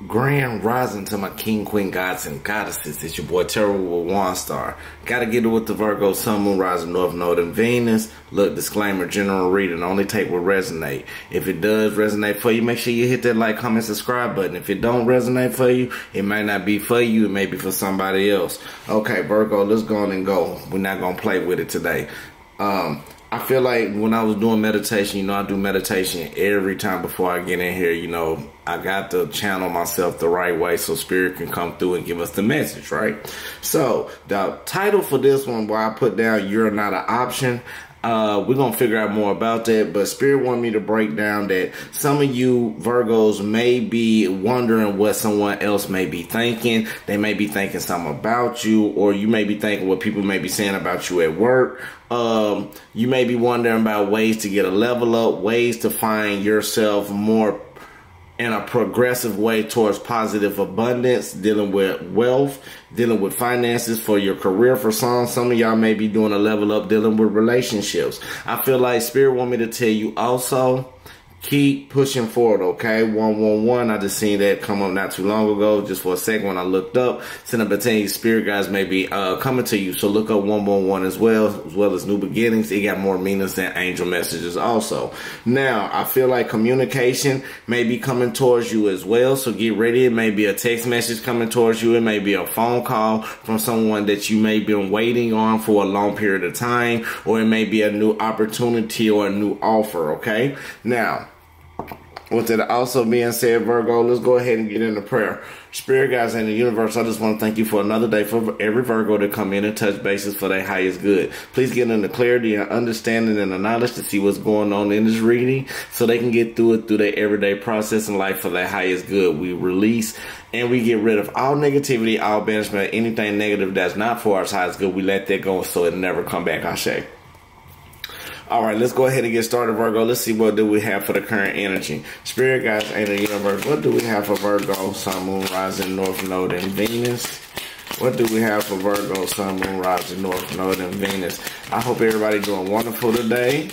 Grand rising to my king, queen, gods, and goddesses. It's your boy Terrible with Waunstar. Gotta get it with the Virgo, Sun, Moon, Rising, North Node, and Venus. Look, disclaimer, general reading. Only take what resonate. If it does resonate for you, make sure you hit that like, comment, subscribe button. If it don't resonate for you, it might not be for you. It may be for somebody else. Okay, Virgo, let's go on and go. We're not gonna play with it today. I feel like when I was doing meditation, I do meditation every time before I get in here. I got to channel myself the right way so spirit can come through and give us the message, right? So the title for this one, where I put down, "You're Not an Option." We're going to figure out more about that, but Spirit wanted me to break down that some of you Virgos may be wondering what someone else may be thinking. They may be thinking something about you, or you may be thinking what people may be saying about you at work. You may be wondering about ways to get a level up, ways to find yourself more in a progressive way towards positive abundance, dealing with wealth, dealing with finances for your career. For some of y'all may be doing a level up dealing with relationships. I feel like Spirit want me to tell you also, keep pushing forward, okay? 111, I just seen that come up not too long ago, just for a second when I looked up. Send up a tell you, spirit guys may be coming to you, so look up 111 as well as new beginnings. It got more meanings than angel messages also. Now, I feel like communication may be coming towards you as well, so get ready. It may be a text message coming towards you. It may be a phone call from someone that you may have been waiting on for a long period of time, or it may be a new opportunity or a new offer, okay? Now, with that also being said, Virgo, let's go ahead and get into prayer. Spirit guys in the universe, I just want to thank you for another day for every Virgo to come in and touch bases for their highest good. Please get into clarity and understanding and the knowledge to see what's going on in this reading so they can get through it through their everyday process in life for their highest good. We release and we get rid of all negativity, all banishment, anything negative that's not for our highest good. We let that go so it never come back, Cashapp. All right, let's go ahead and get started, Virgo. Let's see what do we have for the current energy. Spirit guys in the universe, what do we have for Virgo, Sun, Moon, Rising, North Node, and Venus? What do we have for Virgo, Sun, Moon, Rising, North Node, and Venus? I hope everybody doing wonderful today.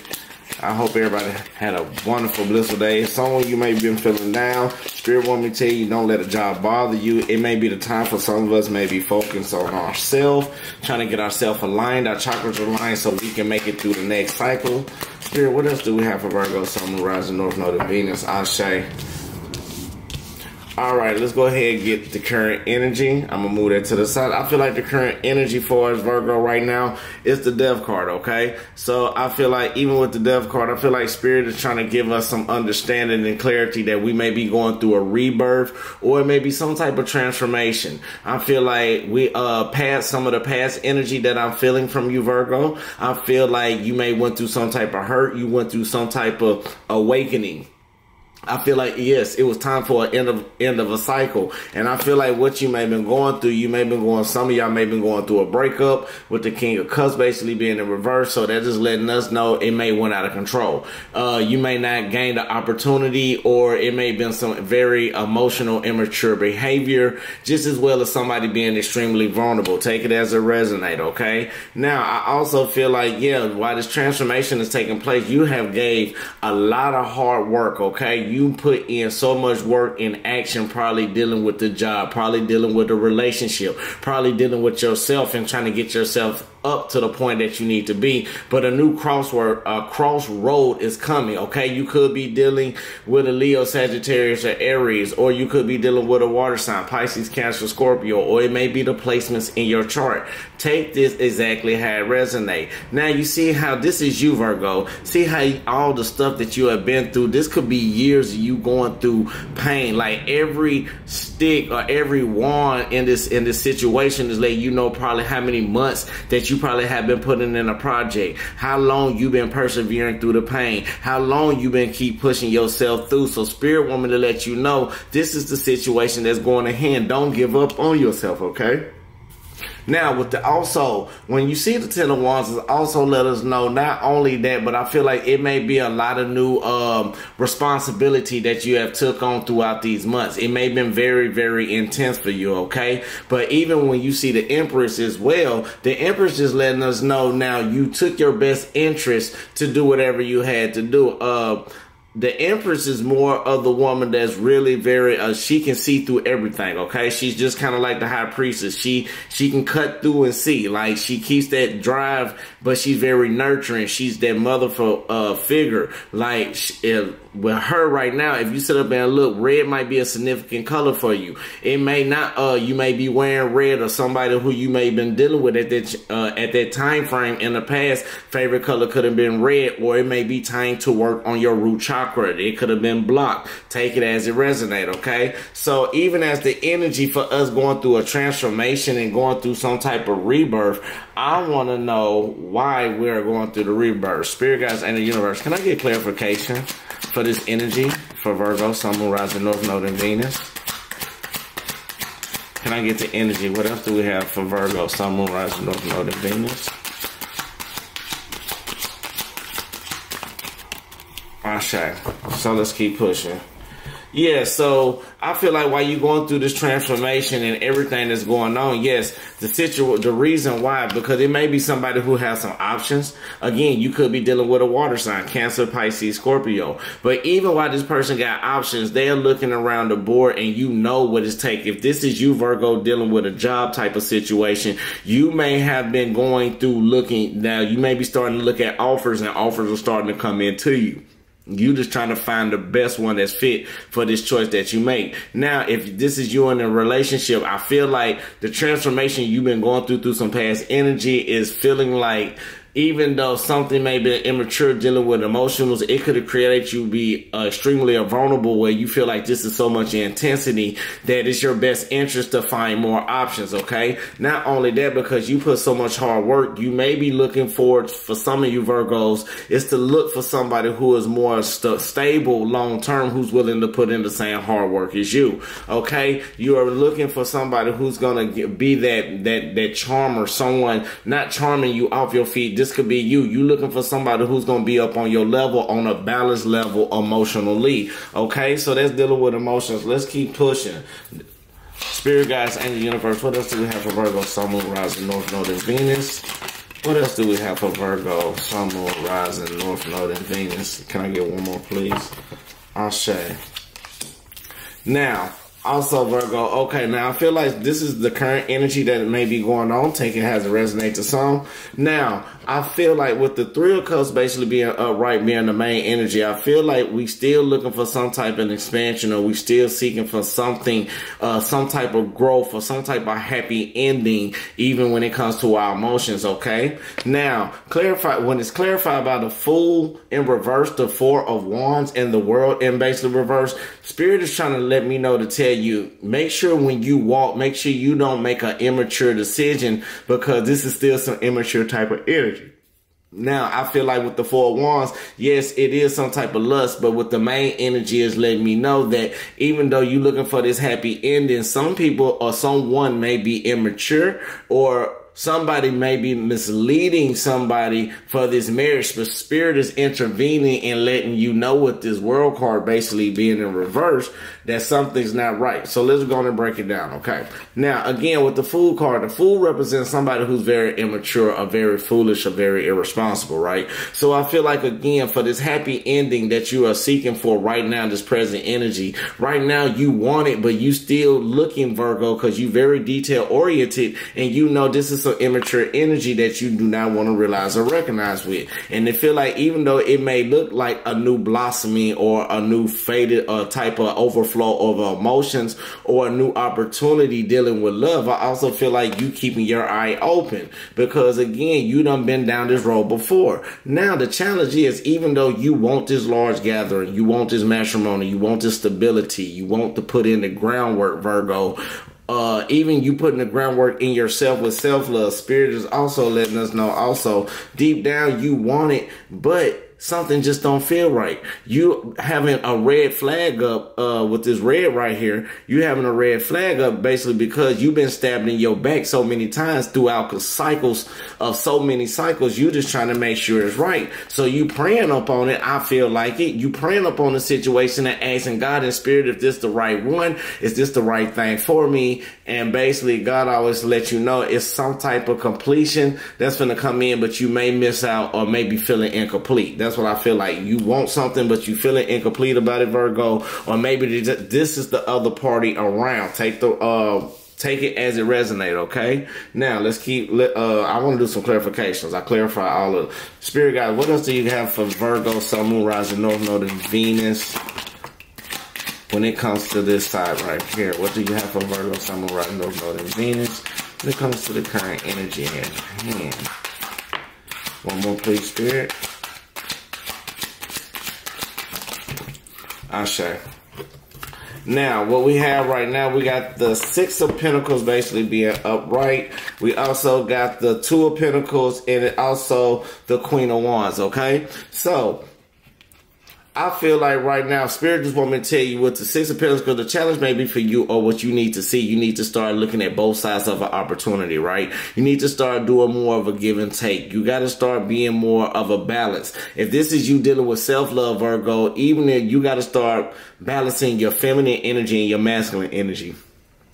I hope everybody had a wonderful, blissful day. Some of you may have been feeling down. Spirit want me to tell you, don't let a job bother you. It may be the time for some of us may be focused on ourselves, trying to get ourselves aligned, our chakras aligned so we can make it through the next cycle. Spirit, what else do we have for Virgo, Sun, Moon, Rising, North Node, and Venus? Ashe. All right, let's go ahead and get the current energy. I'm going to move that to the side. I feel like the current energy for us, Virgo, right now is the Death card, okay? So I feel like even with the Death card, I feel like Spirit is trying to give us some understanding and clarity that we may be going through a rebirth or it may be some type of transformation. I feel like we past some of the past energy that I'm feeling from you, Virgo. I feel like you may went through some type of hurt. You went through some type of awakening. I feel like, yes, it was time for an end of a cycle. And I feel like what you may have been going through, some of y'all may have been going through a breakup with the King of Cups basically being in reverse. So that's just letting us know it may went out of control. You may not gain the opportunity, or it may have been some very emotional, immature behavior, just as well as somebody being extremely vulnerable. Take it as a resonate, okay? Now, I also feel like, yeah, while this transformation is taking place, you have gave a lot of hard work, okay? You put in so much work in action, probably dealing with the job, probably dealing with the relationship, probably dealing with yourself and trying to get yourself up to the point that you need to be. But a new crossroad is coming, okay? You could be dealing with a Leo, Sagittarius, or Aries, or you could be dealing with a water sign, Pisces, Cancer, Scorpio, or it may be the placements in your chart. Take this exactly how it resonates. Now you see how this is you, Virgo. See how all the stuff that you have been through, this could be years of you going through pain. Like every stick or every wand in this situation is letting you know probably how many months that you probably have been putting in a project, how long you've been persevering through the pain, how long you've been keep pushing yourself through. So Spirit want me to let you know this is the situation that's going ahead. Don't give up on yourself, okay? Now, with the also, when you see the Ten of Wands, it also let us know not only that, but I feel like it may be a lot of new responsibility that you have took on throughout these months. It may have been very, very intense for you, okay? But even when you see the Empress as well, the Empress just letting us know now you took your best interest to do whatever you had to do. the Empress is more of the woman that's really very, she can see through everything, okay? She's just kind of like the High Priestess. She can cut through and see. Like, she keeps that drive, but she's very nurturing. She's that mother figure. Like, with her right now, if you sit up and look, red might be a significant color for you. It may not, you may be wearing red, or somebody who you may have been dealing with at that time frame in the past, favorite color could have been red, or it may be time to work on your root chakra. It could have been blocked. Take it as it resonates, okay? So even as the energy for us going through a transformation and going through some type of rebirth, I want to know why we're going through the rebirth. Spirit guides and the universe, can I get clarification for this energy for Virgo, Sun, Moon, Rising, North Node, and Venus? Can I get the energy? What else do we have for Virgo, Sun, Moon, Rising, North Node, and Venus? Okay, so let's keep pushing. Yeah, so I feel like while you're going through this transformation and everything that's going on, yes, the reason why, because it may be somebody who has some options. Again, you could be dealing with a water sign, Cancer, Pisces, Scorpio. But even while this person got options, they are looking around the board, and you know what it's taking. If this is you, Virgo, dealing with a job type of situation, you may have been going through looking. Now, you may be starting to look at offers, and offers are starting to come into you. You just trying to find the best one that's fit for this choice that you make. Now, if this is you in a relationship, I feel like the transformation you've been going through some past energy is feeling like, even though something may be immature dealing with emotions, it could have created you be extremely vulnerable, where you feel like this is so much intensity that it's your best interest to find more options, okay? Not only that, because you put so much hard work, you may be looking for some of you Virgos, is to look for somebody who is more stable long-term, who's willing to put in the same hard work as you, okay? You are looking for somebody who's going to be that charmer, someone not charming you off your feet. This could be you. You looking for somebody who's going to be up on your level, on a balanced level emotionally. Okay, so that's dealing with emotions. Let's keep pushing. Spirit guides and the universe. What else do we have for Virgo, Sun, Moon, Rising, North Node, and Venus? What else do we have for Virgo, Sun, Moon, Rising, North Node, and Venus? Can I get one more, please? Ashe. Now, also Virgo, okay, now I feel like this is the current energy that may be going on. Take it as it resonates to some. Now, I feel like with the Three of Cups basically being upright, being the main energy, I feel like we still looking for some type of expansion, or we still seeking for something, some type of growth, or some type of happy ending, even when it comes to our emotions, okay? Now, clarify, when it's clarified by the Fool in reverse, the Four of Wands, and the World in basically reverse, Spirit is trying to let me know to tell you, make sure when you walk, make sure you don't make an immature decision, because this is still some immature type of energy. Now, I feel like with the Four of Wands, yes, it is some type of lust, but with the main energy is letting me know that even though you're looking for this happy ending, some people or someone may be immature, or somebody may be misleading somebody for this marriage, but Spirit is intervening and letting you know with this World card basically being in reverse that something's not right. So let's go on and break it down, okay? Now, again, with the Fool card, the Fool represents somebody who's very immature, or very foolish, or very irresponsible, right? So I feel like, again, for this happy ending that you are seeking for right now, this present energy, right now you want it, but you still looking, Virgo, because you very detail-oriented, and you know this is some immature energy that you do not want to realize or recognize with. And they feel like even though it may look like a new blossoming, or a new faded type of overflow of emotions, or a new opportunity dealing with love, I also feel like you keeping your eye open, because again, you done been down this road before. Now the challenge is, even though you want this large gathering, you want this matrimony, you want this stability, you want to put in the groundwork, Virgo, even you putting the groundwork in yourself with self-love, Spirit is also letting us know also deep down you want it, but something just don't feel right. You having a red flag up with this red right here. You having a red flag up basically because you've been stabbed in your back so many times throughout cycles of so many cycles. You just trying to make sure it's right. So you praying up on it. I feel like it. You praying up on the situation and asking God in Spirit, if this the right one, is this the right thing for me? And basically God always let you know it's some type of completion that's going to come in, but you may miss out or may be feeling incomplete. That's what I feel like. You want something, but you feeling incomplete about it, Virgo. Or maybe this is the other party around. Take it as it resonates, okay? Now, let's keep, I want to do some clarifications. I clarify all of Spirit guys. What else do you have for Virgo, Sun, Moon, Rising, North Node, and Venus? When it comes to this side right here, what do you have for Virgo, Sun, Moon, Rising, North Node, and Venus? When it comes to the current energy at hand. One more, please, Spirit. Ashe. Now, what we have right now, we got the Six of Pentacles basically being upright. We also got the Two of Pentacles and also the Queen of Wands, okay? So, I feel like right now, Spirit just want me to tell you what the Six of Pentacles, because the challenge may be for you or what you need to see. You need to start looking at both sides of an opportunity, right? You need to start doing more of a give and take. You got to start being more of a balance. If this is you dealing with self-love, Virgo, even if you got to start balancing your feminine energy and your masculine energy.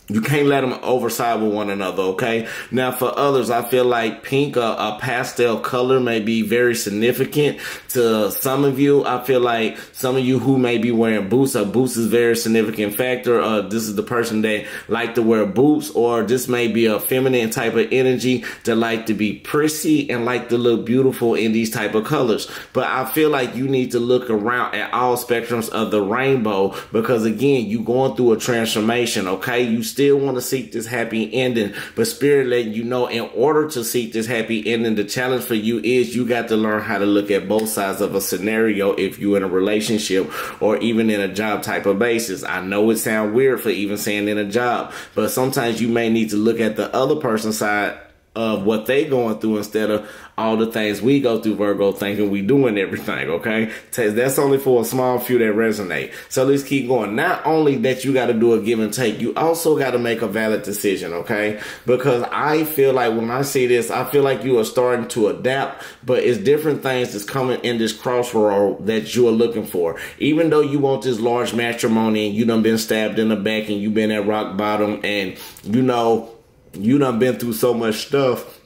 You can't let them overside with one another, okay? Now, for others, I feel like pink, a pastel color may be very significant to some of you. I feel like some of you who may be wearing boots, boots is a very significant factor. This is the person that like to wear boots, or this may be a feminine type of energy that like to be prissy and like to look beautiful in these type of colors. But I feel like you need to look around at all spectrums of the rainbow, because again, you going through a transformation, okay? You still want to seek this happy ending, but Spirit letting you know, in order to seek this happy ending, the challenge for you is you got to learn how to look at both sides of a scenario if you're in a relationship or even in a job type of basis. I know it sounds weird for even saying in a job, but sometimes you may need to look at the other person's side of what they going through instead of all the things we go through, Virgo, thinking we doing everything, okay? That's only for a small few that resonate. So let's keep going. Not only that you got to do a give and take, you also got to make a valid decision, okay? Because I feel like when I see this, I feel like you are starting to adapt, but it's different things that's coming in this crossroad that you are looking for. Even though you want this large matrimony and you done been stabbed in the back and you've been at rock bottom and you know, you done been through so much stuff.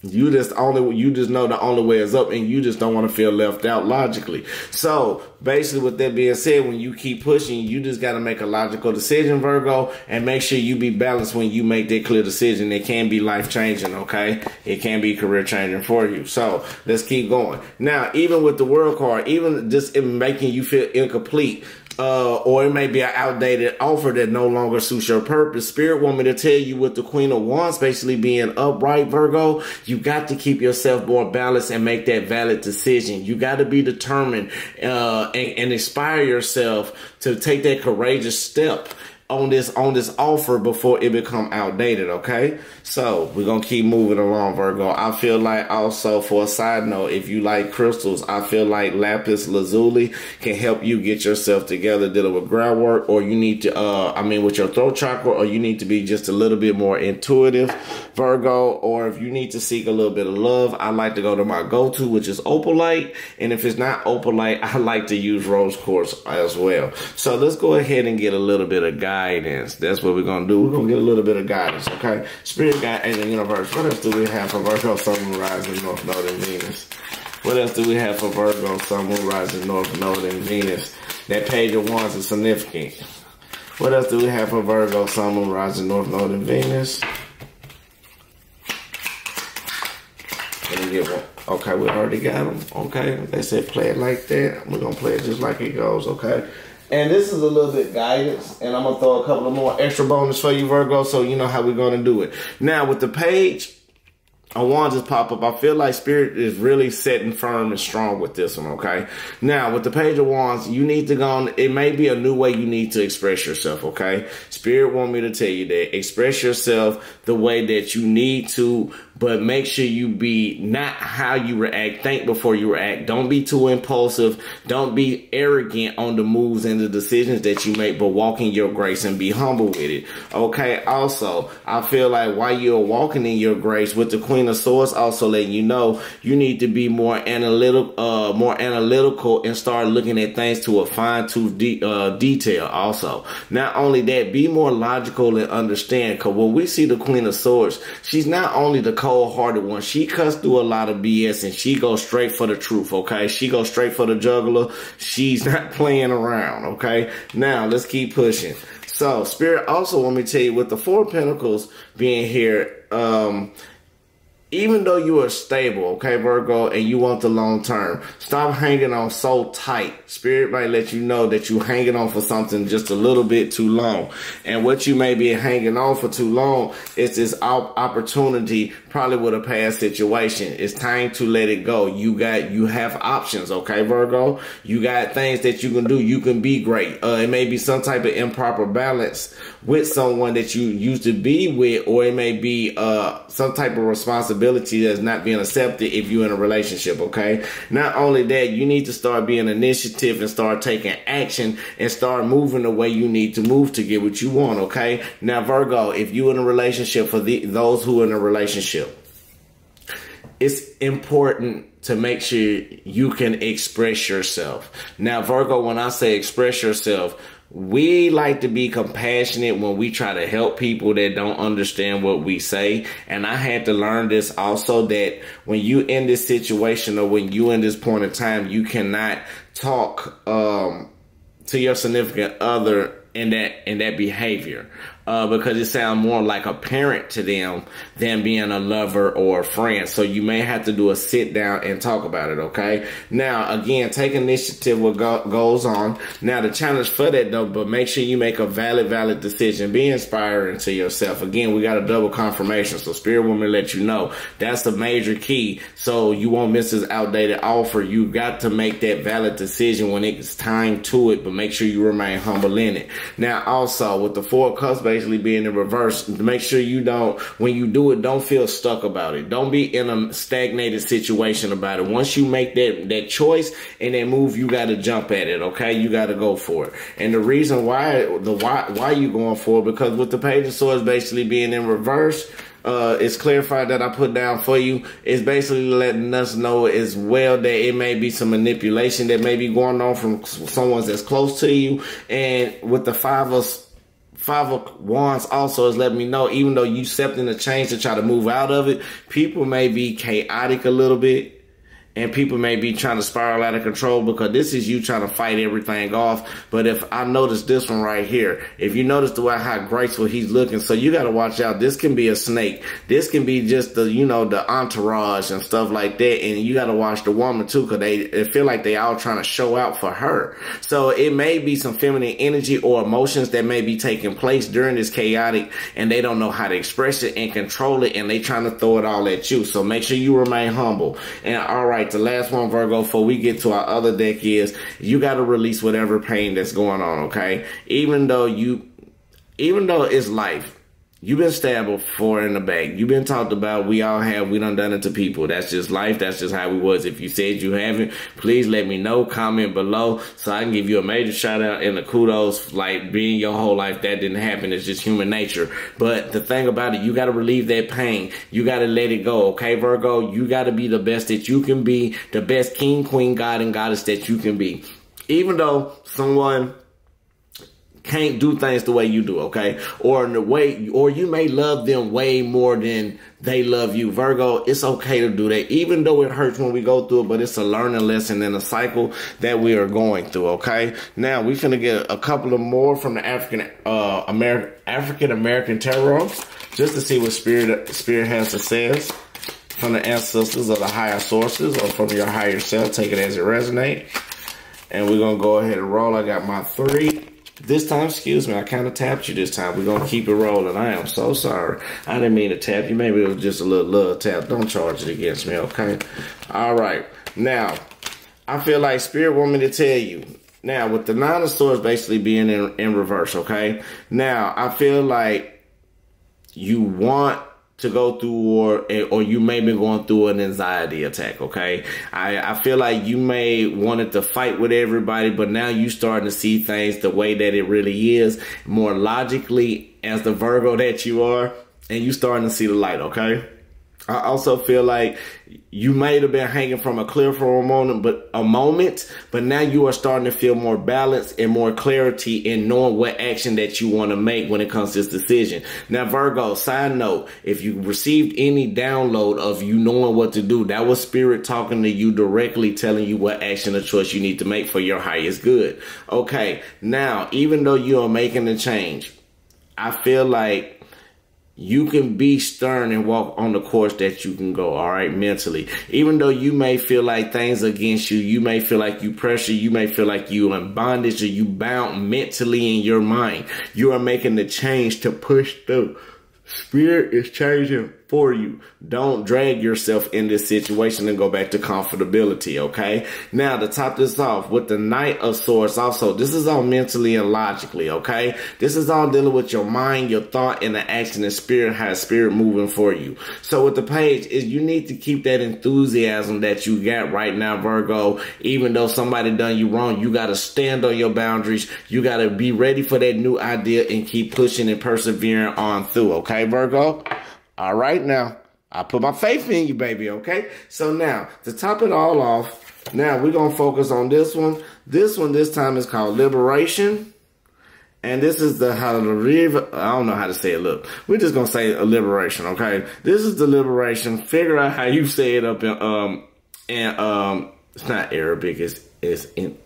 You just know the only way is up, and you just don't want to feel left out logically. So basically, with that being said, when you keep pushing, you just got to make a logical decision, Virgo, and make sure you be balanced when you make that clear decision. It can be life changing, okay? It can be career changing for you. So let's keep going. Now, even with the World card, even just in making you feel incomplete, or it may be an outdated offer that no longer suits your purpose, Spirit want me to tell you, with the Queen of Wands basically being upright, Virgo, you got to keep yourself more balanced and make that valid decision. You got to be determined and inspire yourself to take that courageous step on this offer before it become outdated, okay? So we're gonna keep moving along, Virgo. I feel like also, for a side note, if you like crystals, I feel like lapis lazuli can help you get yourself together dealing with groundwork, or you need to with your throat chakra, or you need to be just a little bit more intuitive, Virgo. Or if you need to seek a little bit of love, I like to go to my go-to, which is opalite. And if it's not opalite, I like to use rose quartz as well. So let's go ahead and get a little bit of guidance. That's what we're gonna do. We're gonna get a little bit of guidance, okay? Spirit guide and the universe. What else do we have for Virgo, Sun, Moon, Rising, North Node, and Venus? What else do we have for Virgo, Sun, Moon, Rising, North Node, and Venus? That Page of Wands is significant. What else do we have for Virgo, Sun, Moon, Rising, North Node, and Venus? Let me get one. Okay, we already got them. Okay, they said play it like that. We're gonna play it just like it goes, okay? And this is a little bit guidance, and I'm going to throw a couple of more extra bonus for you, Virgo, so you know how we're going to do it. Now, with the Page of Wands just pop up, I feel like Spirit is really setting firm and strong with this one, okay? Now, with the Page of Wands, you need to go on, it may be a new way you need to express yourself, okay? Spirit want me to tell you that. Express yourself the way that you need to, but make sure you be not how you react. Think before you react. Don't be too impulsive. Don't be arrogant on the moves and the decisions that you make, but walk in your grace and be humble with it. Okay, also, I feel like while you're walking in your grace with the Queen Queen of Swords also letting you know you need to be more analytical and start looking at things to a fine-tooth detail also. Not only that, be more logical and understand, because when we see the Queen of Swords, she's not only the cold-hearted one. She cuts through a lot of BS and she goes straight for the truth, okay? She goes straight for the juggler. She's not playing around, okay? Now, let's keep pushing. So, Spirit also want me to tell you, with the Four of Pentacles being here, even though you are stable, okay, Virgo, and you want the long term, stop hanging on so tight. Spirit might let you know that you're hanging on for something just a little bit too long. And what you may be hanging on for too long is this opportunity, probably with a past situation. It's time to let it go. You have options, okay, Virgo? You got things that you can do. You can be great. It may be some type of improper balance with someone that you used to be with, or it may be some type of responsibility that's not being accepted if you're in a relationship, okay? Not only that, you need to start being initiative and start taking action and start moving the way you need to move to get what you want, okay? Now, Virgo, if you're in a relationship, for those who are in a relationship, it's important to make sure you can express yourself. Now, Virgo, when I say express yourself, we like to be compassionate when we try to help people that don't understand what we say. And I had to learn this also, that when you in this situation or when you in this point in time, you cannot talk to your significant other in that behavior. Because it sounds more like a parent to them than being a lover or a friend. So you may have to do a sit down and talk about it, okay? Now, again, take initiative what goes on. Now, the challenge for that, though, but make sure you make a valid decision. Be inspiring to yourself. Again, we got a double confirmation. So Spirit Woman let you know that's a major key. So you won't miss this outdated offer. You got to make that valid decision when it's time to it, but make sure you remain humble in it. Now, also, with the Four of Cups basically being in reverse, make sure you don't, when you do it, don't feel stuck about it. Don't be in a stagnated situation about it. Once you make that choice and that move, you got to jump at it, okay? You got to go for it. And the reason why you going for it, because with the Page of Swords basically being in reverse, it's clarified that I put down for you. It's basically letting us know as well that it may be some manipulation that may be going on from someone that's close to you. And with the Five of Wands also is letting me know, even though you accepting the change to try to move out of it, people may be chaotic a little bit. And people may be trying to spiral out of control, because this is you trying to fight everything off. But if I notice this one right here, if you notice the way how graceful he's looking, so you got to watch out. This can be a snake. This can be just the, the entourage and stuff like that. And you got to watch the woman too, because they feel like they all trying to show out for her. So it may be some feminine energy or emotions that may be taking place during this chaotic, and they don't know how to express it and control it, and they trying to throw it all at you. So make sure you remain humble. And all right, the last one, Virgo, before we get to our other deck, is you got to release whatever pain that's going on, okay? Even though it's life, you've been stabbed before in the back. You've been talked about. We all have. We done it to people. That's just life. That's just how we was. If you said you haven't, please let me know. Comment below so I can give you a major shout out and the kudos. Like, being your whole life, that didn't happen. It's just human nature. But the thing about it, you got to relieve that pain. You got to let it go. Okay, Virgo? You got to be the best that you can be. The best king, queen, god, and goddess that you can be. Even though someone can't do things the way you do, okay? Or you may love them way more than they love you. Virgo, it's okay to do that, even though it hurts when we go through it, but it's a learning lesson in a cycle that we are going through, okay? Now, we're finna get a couple of more from the African American Tarot, just to see what Spirit has to say from the ancestors or the higher sources, or from your higher self. Take it as it resonates. And we're gonna go ahead and roll. I got my 3. This time, excuse me, I kind of tapped you this time. We're going to keep it rolling. I am so sorry. I didn't mean to tap you. Maybe it was just a little tap. Don't charge it against me, okay? All right. Now, I feel like Spirit want me to tell you. Now, with the Nine of Swords basically being in reverse, okay? Now, I feel like you want to go through, or you may be going through an anxiety attack, okay? I feel like you may wanted to fight with everybody, but now you starting to see things the way that it really is, more logically as the Virgo that you are, and you starting to see the light, okay? I also feel like you might have been hanging from a cliff for a moment, but now you are starting to feel more balance and more clarity in knowing what action that you want to make when it comes to this decision. Now, Virgo, side note, if you received any download of you knowing what to do, that was spirit talking to you directly, telling you what action or choice you need to make for your highest good. Okay, now, even though you are making the change, I feel like you can be stern and walk on the course that you can go, all right, mentally. Even though you may feel like things against you, you may feel like you pressure, you may feel like you in bondage or you bound mentally in your mind. You are making the change to push through. Spirit is changing for you. Don't drag yourself in this situation and go back to comfortability, okay? Now, to top this off, with the Knight of Swords also, this is all mentally and logically, okay? This is all dealing with your mind, your thought, and the action and spirit, how spirit moving for you. So with the page, is you need to keep that enthusiasm that you got right now, Virgo. Even though somebody done you wrong, you got to stand on your boundaries. You got to be ready for that new idea and keep pushing and persevering on through, okay, Virgo? All right, now, I put my faith in you, baby, okay? So now, to top it all off, now we're going to focus on this one. This one this time is called Liberation. And this is the, I don't know how to say it, look. We're just going to say a liberation, okay? This is the liberation. Figure out how you say it up in, it's not Arabic, it's in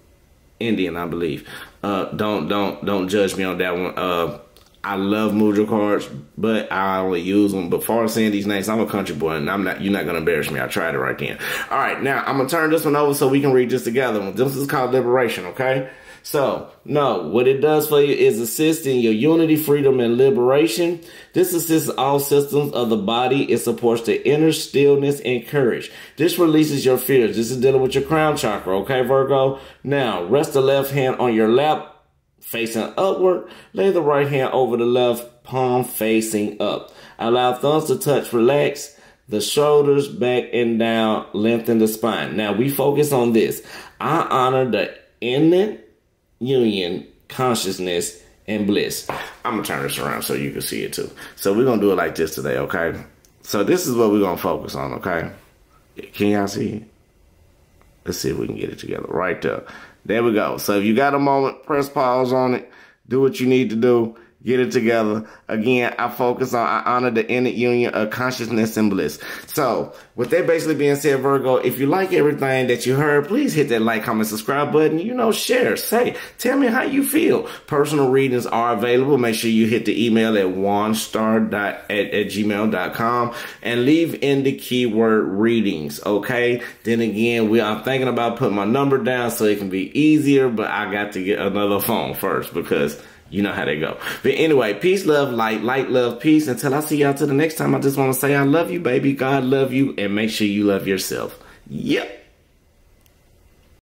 Indian, I believe. Don't judge me on that one. I love Mudra cards, but I only use them. But far as saying these names, I'm a country boy, and you're not going to embarrass me. I tried it right then. All right, now I'm going to turn this one over so we can read this together. This is called Liberation, okay? So, no, what it does for you is assist in your unity, freedom, and liberation. This assists all systems of the body. It supports the inner stillness and courage. This releases your fears. This is dealing with your crown chakra, okay, Virgo? Now, rest the left hand on your lap, facing upward. Lay the right hand over the left palm facing up. Allow thumbs to touch. Relax the shoulders back and down. Lengthen the spine. Now we focus on this. I honor the inner union, consciousness, and bliss. I'm going to turn this around so you can see it too. So we're going to do it like this today, okay? So this is what we're going to focus on, okay? Can y'all see it? Let's see if we can get it together right there. There we go. So if you got a moment, press pause on it. Do what you need to do. Get it together. Again, I honor the inner union of consciousness and bliss. So, with that basically being said, Virgo, if you like everything that you heard, please hit that like, comment, subscribe button. You know, share, tell me how you feel. Personal readings are available. Make sure you hit the email at waunstar@gmail.com and leave in the keyword readings, okay? Then again, I'm thinking about putting my number down so it can be easier, but I got to get another phone first because you know how they go. But anyway, peace, love, light, love, peace. Until I see y'all till the next time, I just want to say I love you, baby. God love you. And make sure you love yourself. Yep.